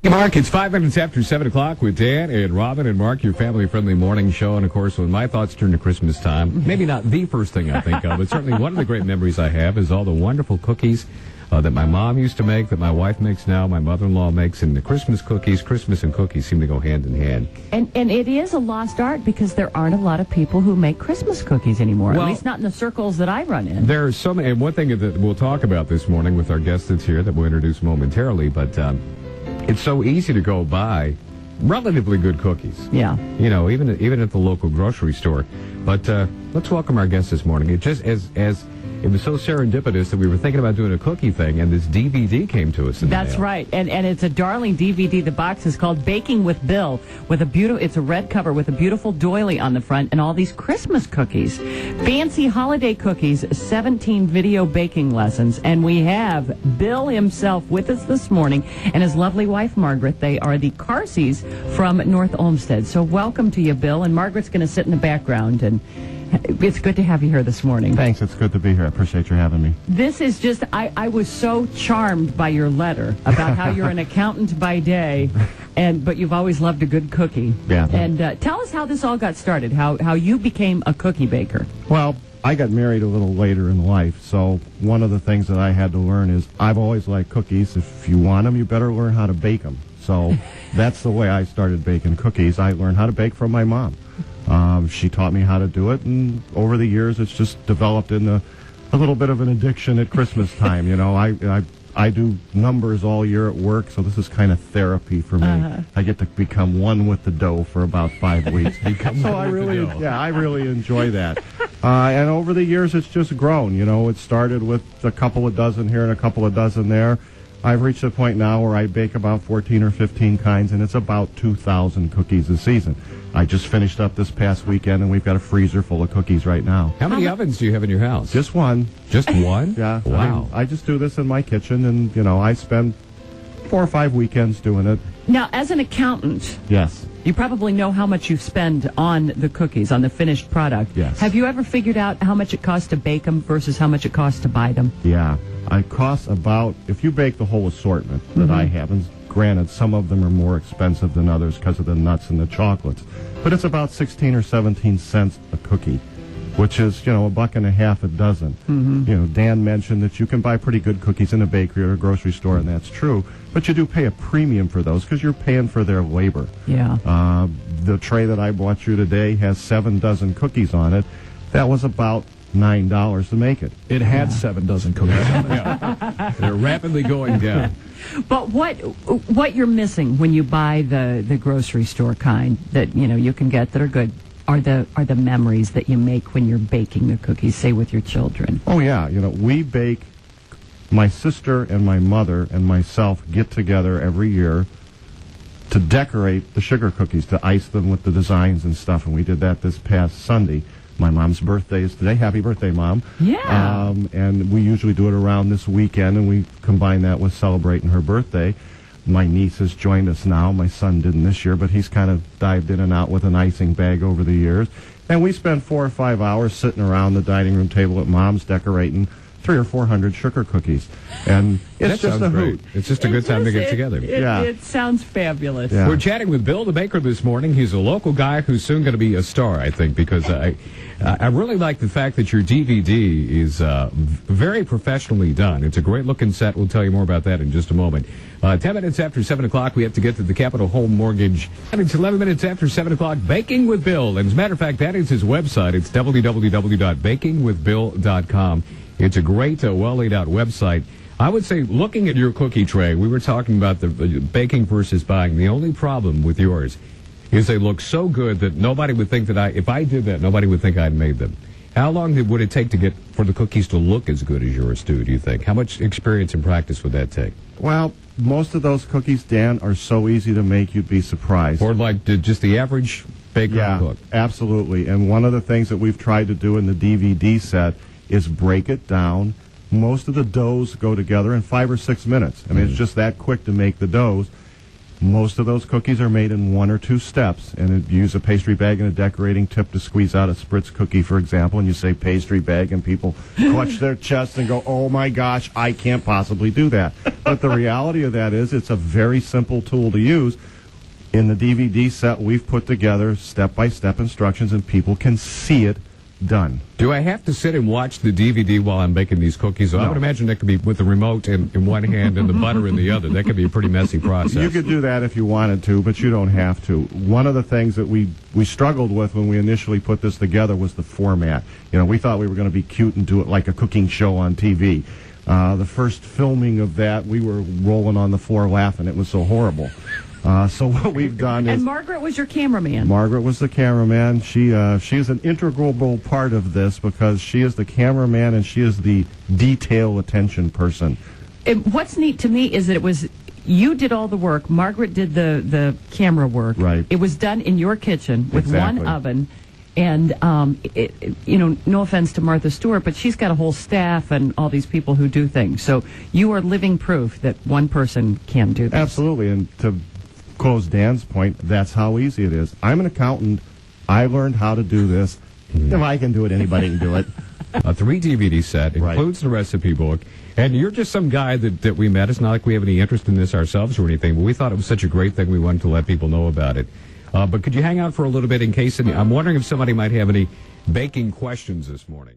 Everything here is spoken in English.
Hey, Mark, it's 5 minutes after 7 o'clock with Dan and Robin and Mark, your family-friendly morning show. And, of course, when my thoughts turn to Christmas time, maybe not the first thing I think of, but certainly one of the great memories I have is all the wonderful cookies that my mom used to make, that my wife makes now, my mother-in-law makes, and the Christmas cookies. Christmas and cookies seem to go hand in hand. And it is a lost art because there aren't a lot of people who make Christmas cookies anymore, Well, at least not in the circles that I run in. There are so many, and one thing that we'll talk about this morning with our guest that's here that we'll introduce momentarily, but it's so easy to go buy relatively good cookies. Yeah. You know, even at the local grocery store. But let's welcome our guest this morning. It just as it was so serendipitous that we were thinking about doing a cookie thing, and this DVD came to us in the That's mail. right, and it's a darling DVD. The box is called Baking with Bill, with a beautiful. It's a red cover with a beautiful doily on the front, and all these Christmas cookies, fancy holiday cookies, 17 video baking lessons, and we have Bill himself with us this morning, and his lovely wife Margaret. They are the Carseys from North Olmsted. So welcome to you, Bill, and Margaret's going to sit in the background, and it's good to have you here this morning. Thanks. It's good to be here. I appreciate you having me. This is just, I was so charmed by your letter about how you're an accountant by day, but you've always loved a good cookie. Yeah. And tell us how this all got started, how you became a cookie baker. Well, I got married a little later in life, so one of the things that I had to learn is I've always liked cookies. If you want them, you better learn how to bake them. So that's the way I started baking cookies. I learned how to bake from my mom. She taught me how to do it, and over the years, it's just developed into a little bit of an addiction at Christmas time. You know, I do numbers all year at work, so this is kind of therapy for me. I get to become one with the dough for about 5 weeks. I really enjoy that. And over the years, it's just grown. You know, it started with a couple of dozen here and a couple of dozen there. I've reached a point now where I bake about 14 or 15 kinds, and it's about 2,000 cookies a season. I just finished up this past weekend, and we've got a freezer full of cookies right now. How many ovens do you have in your house? Just one. Just one? Yeah. Wow. I just do this in my kitchen, and, you know, I spend 4 or 5 weekends doing it. Now, as an accountant, Yes. you probably know how much you spend on the cookies, on the finished product. Yes. Have you ever figured out how much it costs to bake them versus how much it costs to buy them? Yeah. I cost about, if you bake the whole assortment that I have, and granted, some of them are more expensive than others because of the nuts and the chocolates, but it's about 16 or 17 cents a cookie, which is, you know, $1.50 a dozen. You know, Dan mentioned that you can buy pretty good cookies in a bakery or a grocery store, and that's true, but you do pay a premium for those because you're paying for their labor. Yeah. The tray that I bought you today has 7 dozen cookies on it. That was about $9 to make it. It had 7 dozen cookies on it. They're rapidly going down. But what you're missing when you buy the grocery store kind that you can get that are good are the memories that you make when you're baking the cookies, say with your children. Oh yeah, you know, we bake. My sister and my mother and myself get together every year to decorate the sugar cookies, to ice them with the designs and stuff, and we did that this past Sunday. My mom's birthday is today. Happy birthday, Mom. Yeah. And we usually do it around this weekend, and we combine that with celebrating her birthday. My niece has joined us now. My son didn't this year, but he's kind of dived in and out with an icing bag over the years. And we spend 4 or 5 hours sitting around the dining room table at Mom's decorating 300 or 400 sugar cookies. And it's just a hoot. It's just a good time to get together. It sounds fabulous. Yeah. We're chatting with Bill the Baker this morning. He's a local guy who's soon going to be a star, I think, because I really like the fact that your DVD is very professionally done. It's a great-looking set. We'll tell you more about that in just a moment. 10 minutes after 7 o'clock, we have to get to the Capital Home Mortgage. And it's 11 minutes after 7 o'clock, Baking with Bill. And as a matter of fact, that is his website. It's www.bakingwithbill.com. It's a great, well-laid-out website. I would say, looking at your cookie tray, we were talking about the baking versus buying. The only problem with yours is they look so good that nobody would think that if I did that, nobody would think I'd made them. How long would it take for the cookies to look as good as yours do you think? How much experience and practice would that take? Well, most of those cookies, Dan, are so easy to make you'd be surprised. Or like just the average baker Yeah, cook? absolutely. And one of the things that we've tried to do in the DVD set is break it down. Most of the doughs go together in 5 or 6 minutes. I mean, it's just that quick to make the doughs. Most of those cookies are made in 1 or 2 steps, and you use a pastry bag and a decorating tip to squeeze out a spritz cookie, for example, and you say pastry bag, and people clutch their chests and go, oh my gosh, I can't possibly do that. But the reality of that is it's a very simple tool to use. In the DVD set, we've put together step-by-step instructions, and people can see it done. Do I have to sit and watch the DVD while I'm baking these cookies? I No. would imagine that could be with the remote in one hand and the butter in the other. That could be a pretty messy process. You could do that if you wanted to, but you don't have to. One of the things that we struggled with when we initially put this together was the format. You know, we thought we were going to be cute and do it like a cooking show on TV. The first filming of that, we were rolling on the floor laughing. It was so horrible. So what we've done is... And Margaret was your cameraman. Margaret was the cameraman. She is an integral part of this because she is the cameraman and she is the detail attention person. What's neat to me is that it was you did all the work. Margaret did the camera work. Right. It was done in your kitchen with Exactly. one oven. And, no offense to Martha Stewart, but she's got a whole staff and all these people who do things. So you are living proof that one person can do this. Absolutely. And to close Dan's point, that's how easy it is. I'm an accountant. I learned how to do this. If I can do it, anybody can do it. A 3 DVD set Right. includes the recipe book. And you're just some guy that we met. It's not like we have any interest in this ourselves or anything, but we thought it was such a great thing we wanted to let people know about it. But could you hang out for a little bit in case I'm wondering if somebody might have any baking questions this morning.